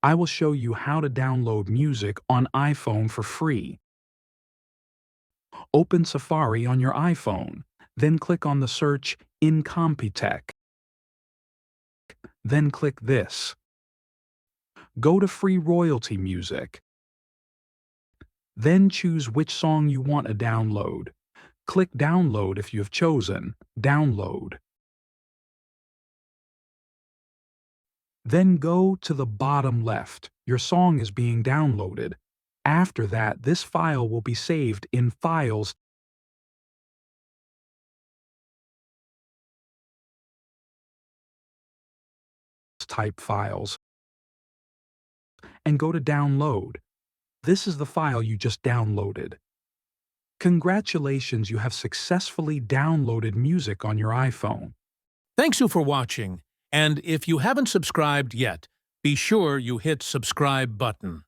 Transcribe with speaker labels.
Speaker 1: I will show you how to download music on iPhone for free. Open Safari on your iPhone, then click on the search in Computech. Then click this. Go to Free Royalty Music. Then choose which song you want to download. Click Download if you have chosen Download. Then go to the bottom left. Your song is being downloaded. After that, this file will be saved in Files type Files and go to Download. This is the file you just downloaded. Congratulations, you have successfully downloaded music on your iPhone.
Speaker 2: Thanks you for watching, and if you haven't subscribed yet, be sure you hit subscribe button.